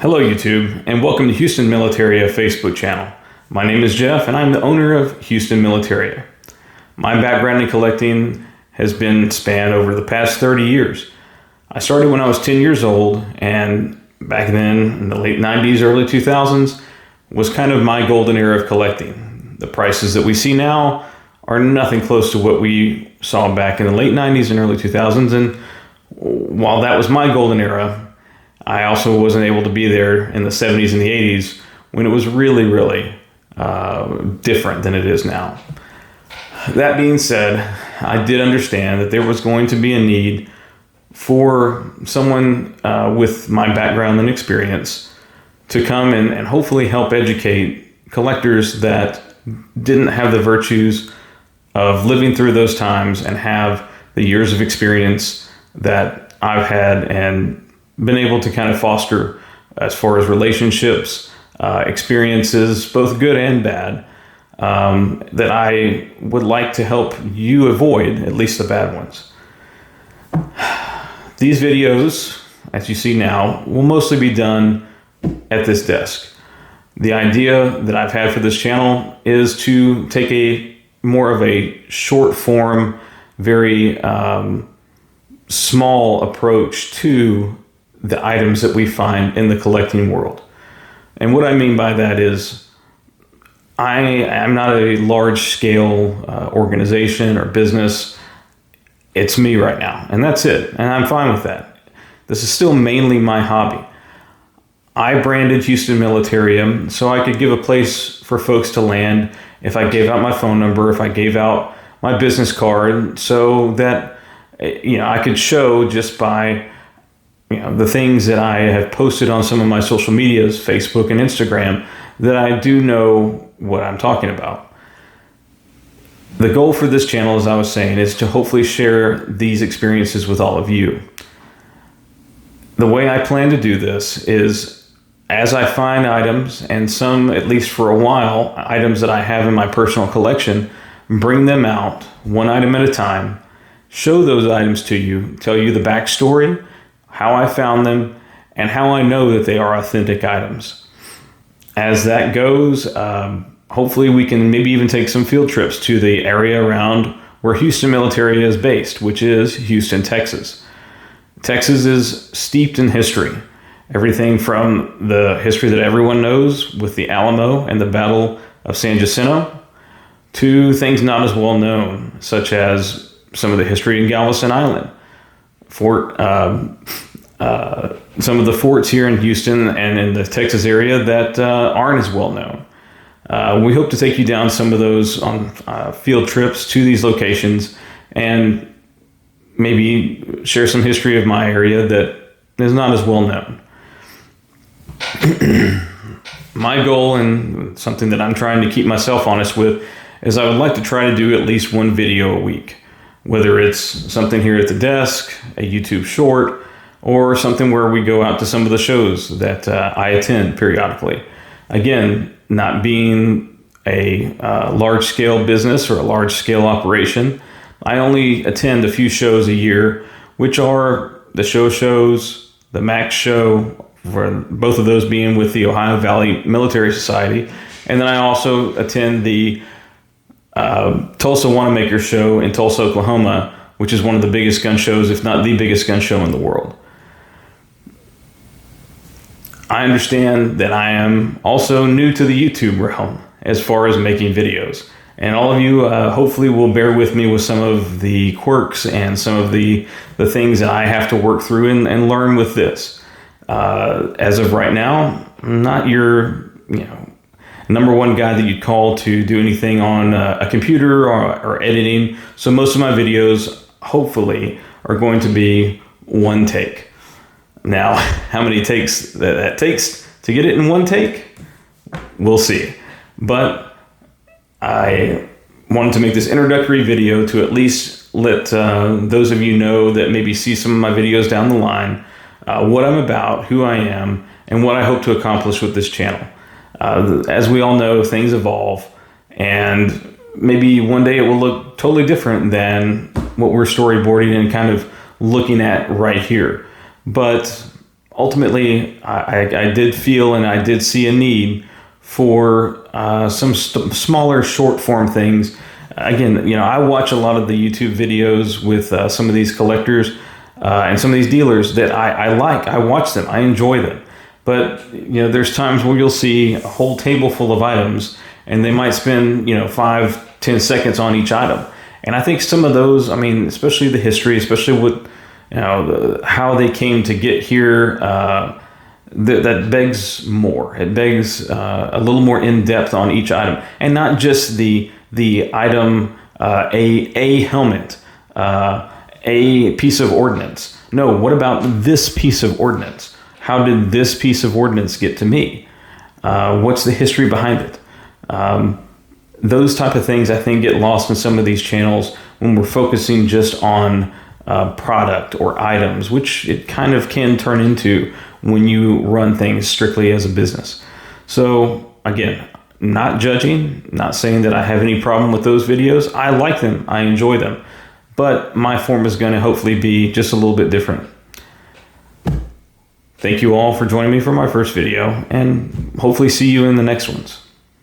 Hello YouTube, and welcome to Houston Militaria Facebook channel. My name is Jeff, and I'm the owner of Houston Militaria. My background in collecting has been spanned over the past 30 years. I started when I was 10 years old, and back then, in the late 90s, early 2000s, was kind of my golden era of collecting. The prices that we see now are nothing close to what we saw back in the late 90s and early 2000s, and while that was my golden era, I also wasn't able to be there in the 70s and the 80s when it was really different than it is now. That being said, I did understand that there was going to be a need for someone with my background and experience to come and hopefully help educate collectors that didn't have the virtues of living through those times and have the years of experience that I've had and been able to kind of foster as far as relationships, experiences, both good and bad, that I would like to help you avoid, at least the bad ones. These videos, as you see now, will mostly be done at this desk. The idea that I've had for this channel is to take a more of a short form, very small approach to the items that we find in the collecting world. And what I mean by that is I am not a large scale organization or business. It's me right now, and that's it. And I'm fine with that. This is still mainly my hobby. I branded Houston Militaria so I could give a place for folks to land if I gave out my phone number, if I gave out my business card, so that I could show just by the things that I have posted on some of my social medias, Facebook and Instagram, that I do know what I'm talking about. The goal for this channel, as I was saying, is to hopefully share these experiences with all of you. The way I plan to do this is, as I find items, and some, at least for a while, items that I have in my personal collection, bring them out one item at a time, show those items to you, tell you the backstory, how I found them, and how I know that they are authentic items. As that goes, hopefully we can maybe even take some field trips to the area around where Houston Militaria is based, which is Houston, Texas. Texas is steeped in history. Everything from the history that everyone knows with the Alamo and the Battle of San Jacinto to things not as well known, such as some of the history in Galveston Island, some of the forts here in Houston and in the Texas area that aren't as well known. We hope to take you down some of those on field trips to these locations and maybe share some history of my area that is not as well known. My goal, and something that I'm trying to keep myself honest with, is I would like to try to do at least one video a week. Whether it's something here at the desk, a YouTube short, or something where we go out to some of the shows that I attend periodically. Again, not being a large-scale business or a large-scale operation, I only attend a few shows a year, which are the shows, the MAX show, for both of those being with the Ohio Valley Military Society, and then I also attend the Tulsa Wanamaker show in Tulsa, Oklahoma, which is one of the biggest gun shows, if not the biggest gun show in the world. I understand that I am also new to the YouTube realm as far as making videos. And all of you hopefully will bear with me with some of the quirks and some of the things that I have to work through and learn with this. As of right now, I'm not your number one guy that you'd call to do anything on a computer or editing. So most of my videos, hopefully, are going to be one take. Now, how many takes that takes to get it in one take, we'll see. But I wanted to make this introductory video to at least let those of you know that maybe see some of my videos down the line, what I'm about, who I am, and what I hope to accomplish with this channel. As we all know, things evolve, and maybe one day it will look totally different than what we're storyboarding and kind of looking at right here. But ultimately, I did feel and I did see a need for some smaller short form things. Again, I watch a lot of the YouTube videos with some of these collectors and some of these dealers that I like. I watch them. I enjoy them. But, there's times where you'll see a whole table full of items and they might spend, 5-10 seconds on each item. And I think some of those, especially the history, especially with, how they came to get here, that begs more. It begs a little more in depth on each item, and not just the item, a helmet, a piece of ordnance. No, what about this piece of ordnance? How did this piece of ordnance get to me? What's the history behind it? Those type of things I think get lost in some of these channels when we're focusing just on product or items, which it kind of can turn into when you run things strictly as a business. So again, not judging, not saying that I have any problem with those videos. I like them, I enjoy them, but my form is going to hopefully be just a little bit different. Thank you all for joining me for my first video, and hopefully see you in the next ones.